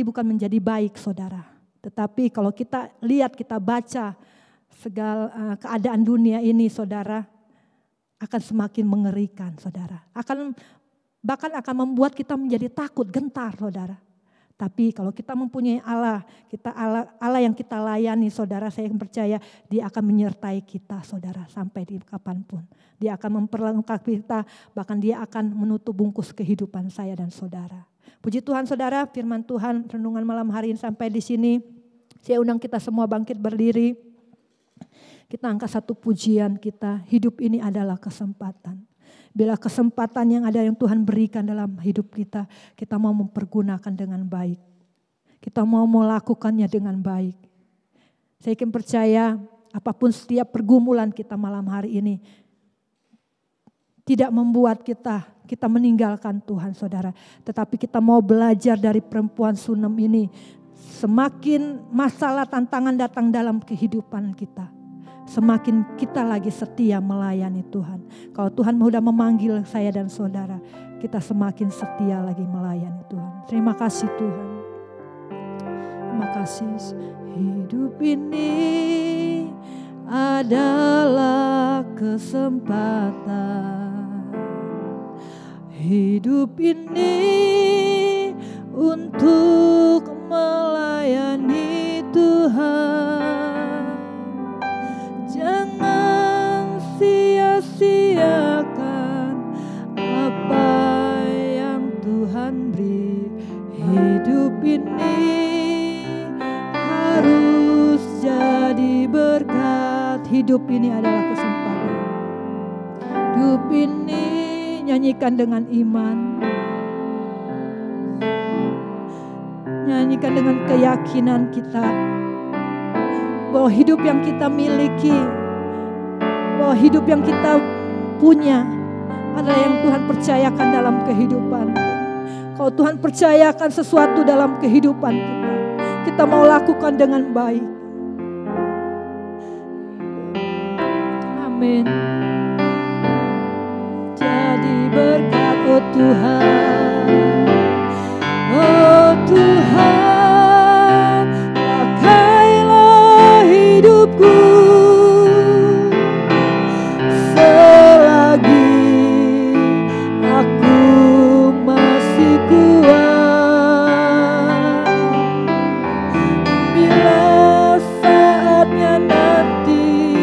bukan menjadi baik saudara. Tetapi kalau kita lihat, kita baca segala keadaan dunia ini saudara, akan semakin mengerikan saudara. Bahkan akan membuat kita menjadi takut, gentar saudara. Tapi kalau kita mempunyai Allah yang kita layani saudara, saya percaya dia akan menyertai kita saudara sampai di kapanpun. Dia akan memperlengkapi kita, bahkan dia akan menutup bungkus kehidupan saya dan saudara. Puji Tuhan saudara, firman Tuhan renungan malam hari ini sampai di sini. Saya undang kita semua bangkit berdiri. Kita angkat satu pujian kita, hidup ini adalah kesempatan. Bila kesempatan yang ada yang Tuhan berikan dalam hidup kita, kita mau mempergunakan dengan baik. Kita mau melakukannya dengan baik. Saya yakin percaya apapun setiap pergumulan kita malam hari ini, tidak membuat kita meninggalkan Tuhan saudara. Tetapi kita mau belajar dari perempuan Sunem ini. Semakin masalah tantangan datang dalam kehidupan kita, semakin kita lagi setia melayani Tuhan. Kalau Tuhan sudah memanggil saya dan saudara, kita semakin setia lagi melayani Tuhan. Terima kasih Tuhan. Terima kasih. Hidup ini adalah kesempatan. Hidup ini untuk melayani Tuhan. Jangan sia-siakan apa yang Tuhan beri. Hidup ini harus jadi berkat. Hidup ini adalah kesempatan. Hidup ini nyanyikan dengan iman. Nyanyikan dengan keyakinan kita. Bahwa hidup yang kita miliki, bahwa hidup yang kita punya adalah yang Tuhan percayakan dalam kehidupan. Kalau Tuhan percayakan sesuatu dalam kehidupan kita, kita mau lakukan dengan baik. Amin. Jadi berkat, oh Tuhan, oh Tuhan, pakailah hidupku selagi aku masih kuat. Bila saatnya nanti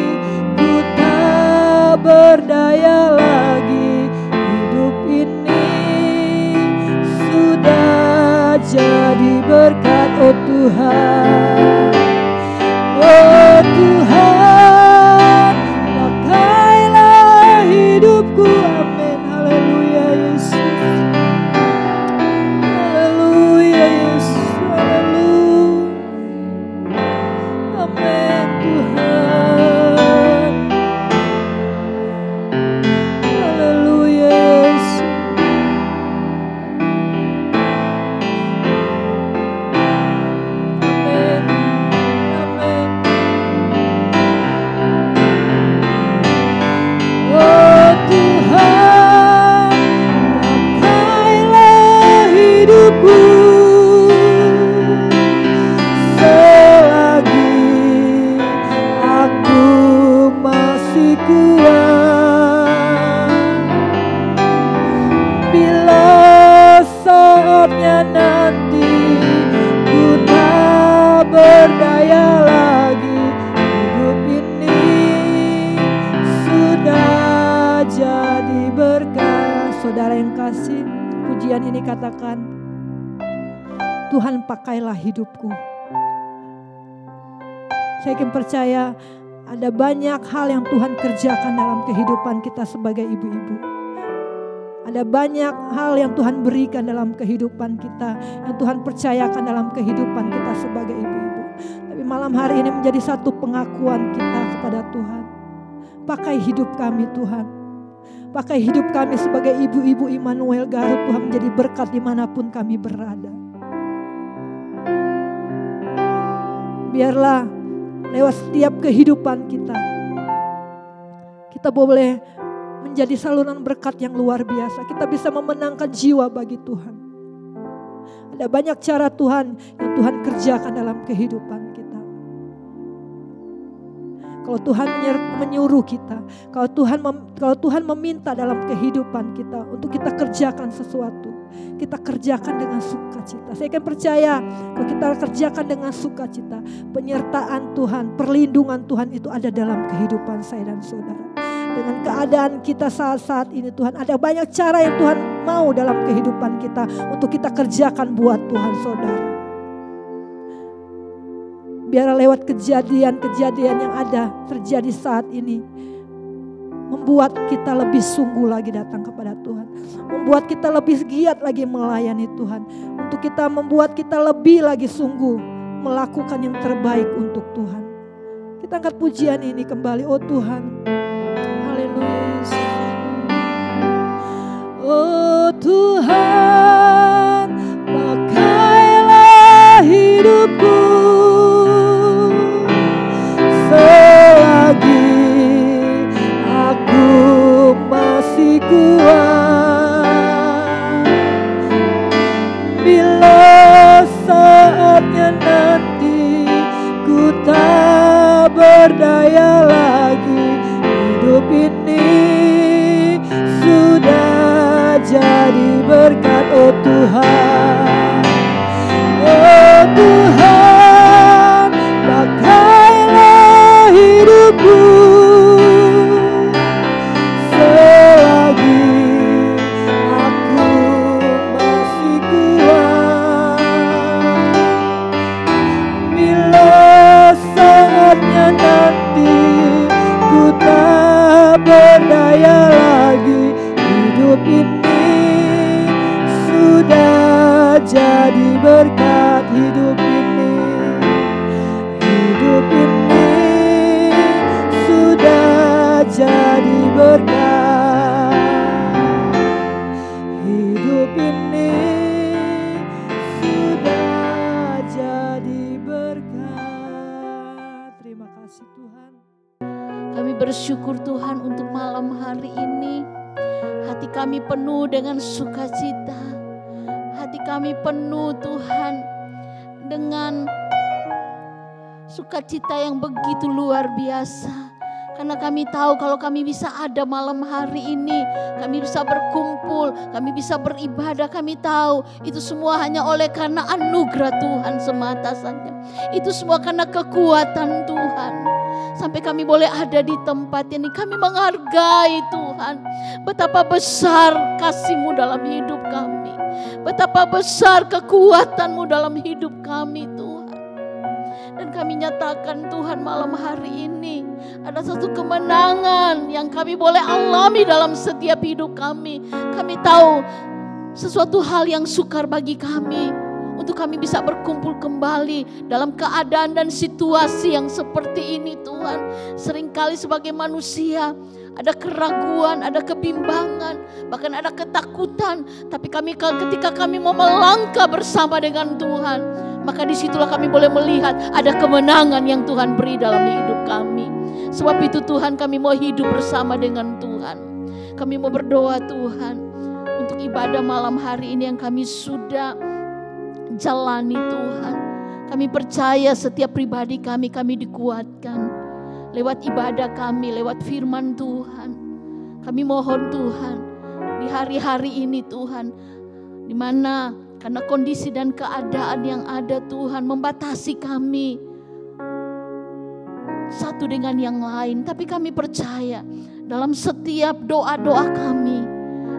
ku tak berdaya lagi, hidup ini sudah jadi berkat, oh Tuhan, oh Tuhan, pakailah hidupku. Amin, haleluya Yesus, haleluya Yesus, haleluya, amin Tuhan, haleluya Yesus. Oh Tuhan, pakailah hidupku selagi aku masih kuat. Bila saatnya nanti ku tak berdaya lagi, hidup ini sudah jadi berkat. Saudara yang kasih, pujian ini katakan, Tuhan pakailah hidupku. Saya yakin percaya ada banyak hal yang Tuhan kerjakan dalam kehidupan kita sebagai ibu-ibu. Ada banyak hal yang Tuhan berikan dalam kehidupan kita, yang Tuhan percayakan dalam kehidupan kita sebagai ibu-ibu. Tapi malam hari ini menjadi satu pengakuan kita kepada Tuhan. Pakai hidup kami Tuhan. Pakai hidup kami sebagai ibu-ibu Immanuel Garut, Tuhan, menjadi berkat dimanapun kami berada. Biarlah lewat setiap kehidupan kita boleh menjadi saluran berkat yang luar biasa. Kita bisa memenangkan jiwa bagi Tuhan. Ada banyak cara Tuhan yang Tuhan kerjakan dalam kehidupan kita. Kalau Tuhan menyuruh kita, kalau Tuhan meminta dalam kehidupan kita untuk kita kerjakan sesuatu, kita kerjakan dengan sukacita. Saya akan percaya kalau kita kerjakan dengan sukacita, penyertaan Tuhan, perlindungan Tuhan itu ada dalam kehidupan saya dan saudara. Dengan keadaan kita saat ini Tuhan, ada banyak cara yang Tuhan mau dalam kehidupan kita untuk kita kerjakan buat Tuhan saudara. Biar lewat kejadian-kejadian yang ada terjadi saat ini, membuat kita lebih sungguh lagi datang kepada Tuhan. Membuat kita lebih giat lagi melayani Tuhan. Untuk kita membuat kita lebih lagi sungguh melakukan yang terbaik untuk Tuhan. Kita angkat pujian ini kembali, oh Tuhan. Haleluya. Oh Tuhan, pakailah hidupku selagi aku masih kuat. Bila saatnya nanti ku tak berdaya lagi, hidup ini sudah jadi berkat, oh Tuhan. Oh Tuhan, pakailah hidupku selagi aku masih kuat. Bila saatnya nanti ku tak berdaya lagi, hidup ini sudah jadi berkat. Hidup ini, sudah jadi berkat. bersyukur Tuhan untuk malam hari ini. Hati kami penuh dengan sukacita. Hati kami penuh Tuhan dengan sukacita yang begitu luar biasa. Karena kami tahu kalau kami bisa ada malam hari ini, kami bisa berkumpul, kami bisa beribadah, kami tahu itu semua hanya oleh karena anugerah Tuhan semata saja. Itu semua karena kekuatan Tuhan. Sampai kami boleh ada di tempat ini, kami menghargai Tuhan. Betapa besar kasih-Mu dalam hidup kami. Betapa besar kekuatan-Mu dalam hidup kami Tuhan. Dan kami nyatakan Tuhan malam hari ini ada satu kemenangan yang kami boleh alami dalam setiap hidup kami. Kami tahu sesuatu hal yang sukar bagi kami untuk kami bisa berkumpul kembali dalam keadaan dan situasi yang seperti ini Tuhan. Seringkali sebagai manusia ada keraguan, ada kebimbangan, bahkan ada ketakutan. Tapi ketika kami mau melangkah bersama dengan Tuhan, maka disitulah kami boleh melihat ada kemenangan yang Tuhan beri dalam hidup kami. Sebab itu Tuhan, kami mau hidup bersama dengan Tuhan. Kami mau berdoa Tuhan untuk ibadah malam hari ini yang kami sudah jalani Tuhan. Kami percaya setiap pribadi kami dikuatkan lewat ibadah kami, lewat firman Tuhan. Kami mohon Tuhan di hari-hari ini Tuhan, di mana karena kondisi dan keadaan yang ada Tuhan membatasi kami satu dengan yang lain. Tapi kami percaya dalam setiap doa-doa kami,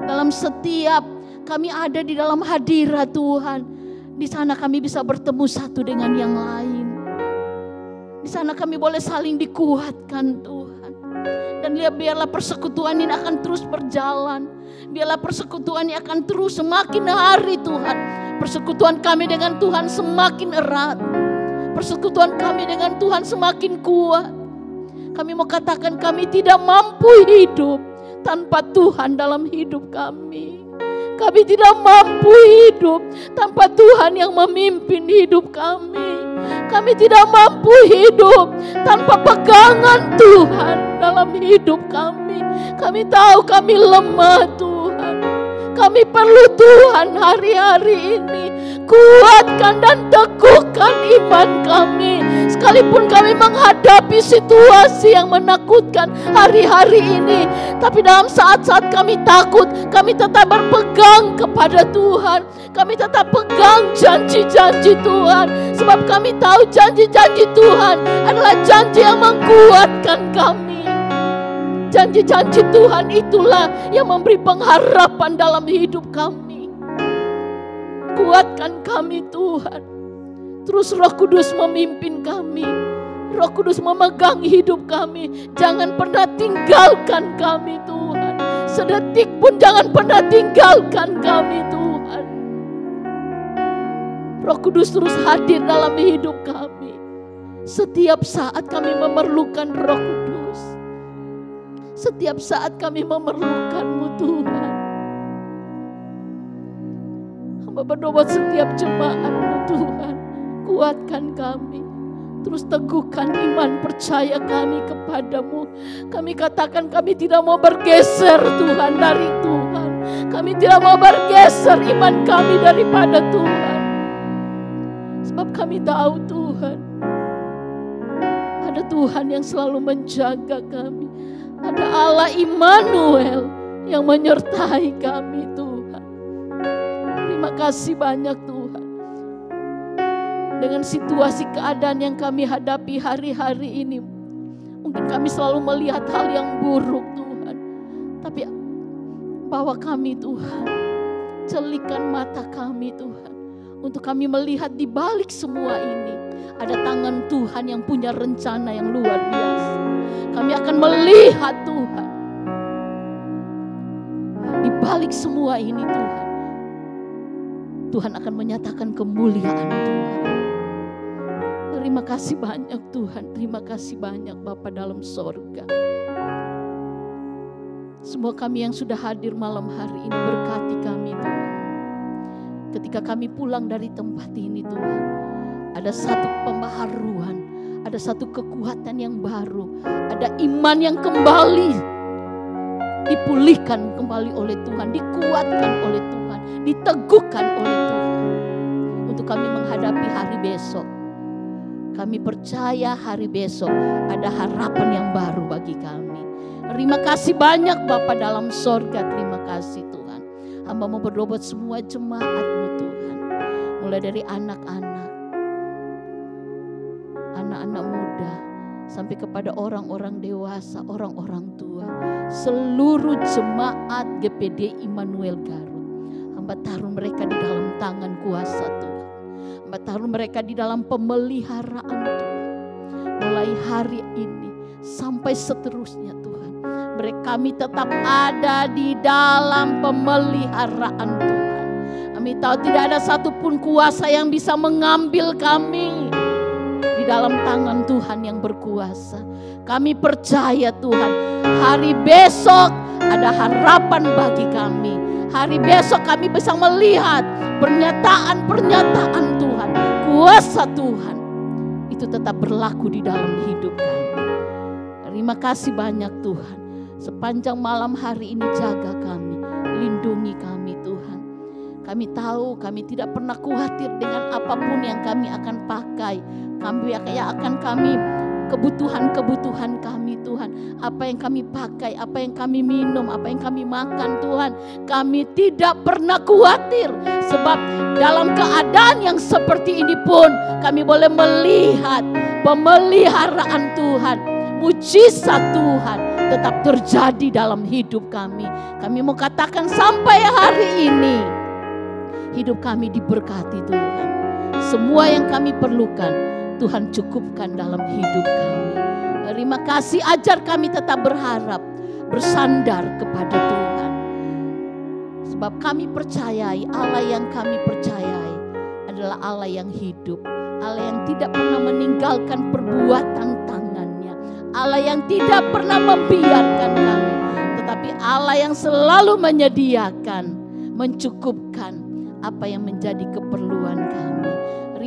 dalam setiap kami ada di dalam hadirat Tuhan, di sana kami bisa bertemu satu dengan yang lain. Di sana kami boleh saling dikuatkan Tuhan. Dan biarlah persekutuan ini akan terus berjalan. Biarlah persekutuan ini akan terus semakin hari Tuhan. Persekutuan kami dengan Tuhan semakin erat. Persekutuan kami dengan Tuhan semakin kuat. Kami mau katakan kami tidak mampu hidup tanpa Tuhan dalam hidup kami. Kami tidak mampu hidup tanpa Tuhan yang memimpin hidup kami. Kami tidak mampu hidup tanpa pegangan Tuhan dalam hidup kami. Kami tahu kami lemah Tuhan. Kami perlu Tuhan hari-hari ini. Kuatkan dan teguhkan iman kami. Sekalipun kami menghadapi situasi yang menakutkan hari-hari ini. Tapi dalam saat-saat kami takut, kami tetap berpegang kepada Tuhan. Kami tetap pegang janji-janji Tuhan. Sebab kami tahu janji-janji Tuhan adalah janji yang menguatkan kami. Janji-janji Tuhan itulah yang memberi pengharapan dalam hidup kami. Kuatkan kami Tuhan. Terus Roh Kudus memimpin kami. Roh Kudus memegang hidup kami. Jangan pernah tinggalkan kami Tuhan. Sedetik pun jangan pernah tinggalkan kami Tuhan. Roh Kudus terus hadir dalam hidup kami. Setiap saat kami memerlukan Roh Kudus. Setiap saat kami memerlukan-Mu Tuhan. Hamba berdoa setiap jemaat-Mu Tuhan. Kuatkan kami. Terus teguhkan iman percaya kami kepadamu. Kami katakan kami tidak mau bergeser Tuhan dari Tuhan. Kami tidak mau bergeser iman kami daripada Tuhan. Sebab kami tahu Tuhan, ada Tuhan yang selalu menjaga kami. Ada Allah Immanuel yang menyertai kami Tuhan. Terima kasih banyak Tuhan. Dengan situasi keadaan yang kami hadapi hari-hari ini, mungkin kami selalu melihat hal yang buruk Tuhan. Tapi bawa kami Tuhan, celikan mata kami Tuhan, untuk kami melihat di balik semua ini ada tangan Tuhan yang punya rencana yang luar biasa. Kami akan melihat Tuhan di balik semua ini Tuhan. Tuhan akan menyatakan kemuliaan Tuhan. Terima kasih banyak Tuhan. Terima kasih banyak Bapa dalam sorga. Semua kami yang sudah hadir malam hari ini, berkati kami Tuhan. Ketika kami pulang dari tempat ini Tuhan, ada satu pembaharuan, Ada satu kekuatan yang baru. Ada iman yang kembali dipulihkan kembali oleh Tuhan, dikuatkan oleh Tuhan, diteguhkan oleh Tuhan. Untuk kami menghadapi hari besok. Kami percaya hari besok ada harapan yang baru bagi kami. Terima kasih banyak Bapa dalam sorga. Terima kasih Tuhan. Hamba mau berdoa buat semua jemaat-Mu Tuhan. Mulai dari anak-anak muda, sampai kepada orang-orang dewasa, orang-orang tua. Seluruh jemaat GPD Immanuel Garut. Hamba taruh mereka di dalam tangan kuasa Tuhan. Hamba taruh mereka di dalam pemeliharaan Tuhan. Mulai hari ini sampai seterusnya Tuhan. Kami tetap ada di dalam pemeliharaan Tuhan. Kami tahu tidak ada satupun kuasa yang bisa mengambil kami. Di dalam tangan Tuhan yang berkuasa. Kami percaya Tuhan, hari besok ada harapan bagi kami. Hari besok kami bisa melihat pernyataan-pernyataan Tuhan, kuasa Tuhan itu tetap berlaku di dalam hidup kami. Terima kasih banyak Tuhan. Sepanjang malam hari ini jaga kami, lindungi kami Tuhan. Kami tahu kami tidak pernah khawatir dengan apapun yang kami akan pakai. Kebutuhan-kebutuhan kami Tuhan. Apa yang kami pakai, apa yang kami minum, apa yang kami makan Tuhan. Kami tidak pernah khawatir. Sebab dalam keadaan yang seperti ini pun kami boleh melihat pemeliharaan Tuhan. Mujizat Tuhan tetap terjadi dalam hidup kami. Kami mau katakan sampai hari ini hidup kami diberkati Tuhan. Semua yang kami perlukan Tuhan cukupkan dalam hidup kami. Terima kasih, ajar kami tetap berharap, bersandar kepada Tuhan. Sebab kami percayai Allah yang kami percayai adalah Allah yang hidup. Allah yang tidak pernah meninggalkan perbuatan tangannya. Allah yang tidak pernah membiarkan kami. Tetapi Allah yang selalu menyediakan, mencukupkan apa yang menjadi keperluan kami.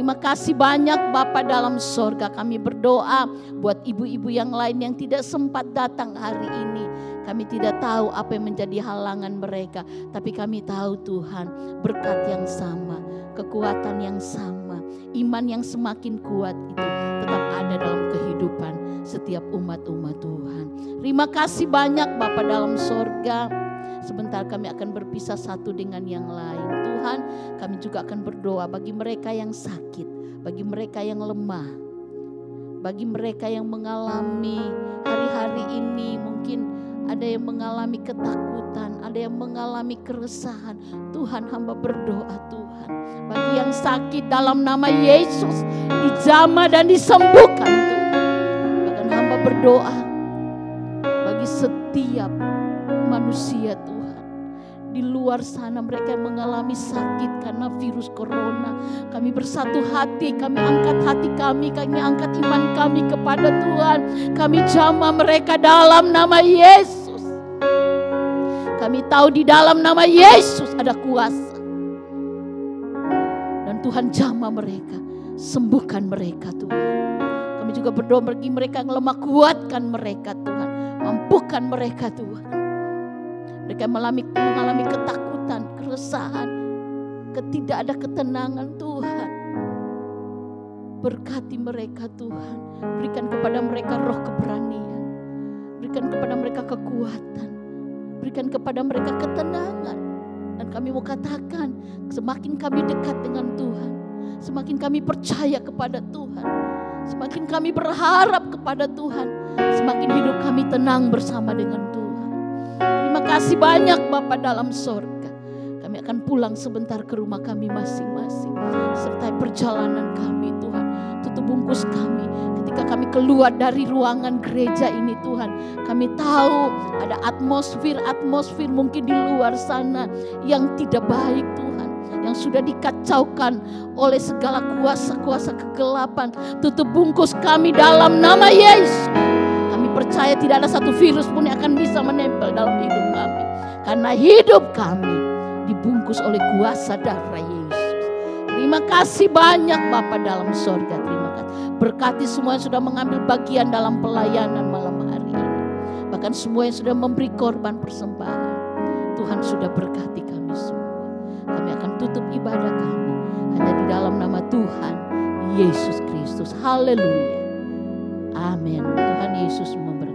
Terima kasih banyak Bapa dalam sorga. Kami berdoa buat ibu-ibu yang lain yang tidak sempat datang hari ini. Kami tidak tahu apa yang menjadi halangan mereka. Tapi kami tahu Tuhan, berkat yang sama, kekuatan yang sama, iman yang semakin kuat itu tetap ada dalam kehidupan setiap umat-umat Tuhan. Terima kasih banyak Bapa dalam sorga. Sebentar kami akan berpisah satu dengan yang lain. Tuhan, kami juga akan berdoa bagi mereka yang sakit, bagi mereka yang lemah, bagi mereka yang mengalami hari-hari ini mungkin ada yang mengalami ketakutan, ada yang mengalami keresahan. Tuhan, hamba berdoa Tuhan, bagi yang sakit dalam nama Yesus dijamah dan disembuhkan Tuhan. Bahkan hamba berdoa bagi setiap manusia Tuhan di luar sana, mereka yang mengalami sakit karena virus corona. Kami bersatu hati, kami angkat hati kami angkat iman kami kepada Tuhan. Kami jamah mereka dalam nama Yesus. Kami tahu di dalam nama Yesus ada kuasa. Dan Tuhan jamah mereka, sembuhkan mereka Tuhan. Kami juga berdoa bagi mereka yang lemah, kuatkan mereka Tuhan, mampukan mereka Tuhan. Mereka mengalami ketakutan, keresahan, tidak ada ketenangan Tuhan. Berkati mereka Tuhan. Berikan kepada mereka roh keberanian. Berikan kepada mereka kekuatan. Berikan kepada mereka ketenangan. Dan kami mau katakan, semakin kami dekat dengan Tuhan, semakin kami percaya kepada Tuhan, semakin kami berharap kepada Tuhan, semakin hidup kami tenang bersama dengan Tuhan. Terima kasih banyak Bapa dalam sorga. Kami akan pulang sebentar ke rumah kami masing-masing. Sertai perjalanan kami Tuhan. Tutup bungkus kami ketika kami keluar dari ruangan gereja ini Tuhan. Kami tahu ada atmosfer mungkin di luar sana yang tidak baik Tuhan. Yang sudah dikacaukan oleh segala kuasa-kuasa kegelapan. Tutup bungkus kami dalam nama Yesus. Percaya tidak ada satu virus pun yang akan bisa menempel dalam hidup kami. Karena hidup kami dibungkus oleh kuasa darah Yesus. Terima kasih banyak Bapa dalam sorga. Terima kasih. Berkati semua yang sudah mengambil bagian dalam pelayanan malam hari ini. Bahkan semua yang sudah memberi korban persembahan. Tuhan sudah berkati kami semua. Kami akan tutup ibadah kami hanya di dalam nama Tuhan Yesus Kristus. Haleluya. Amin. Tuhan Yesus memberkati.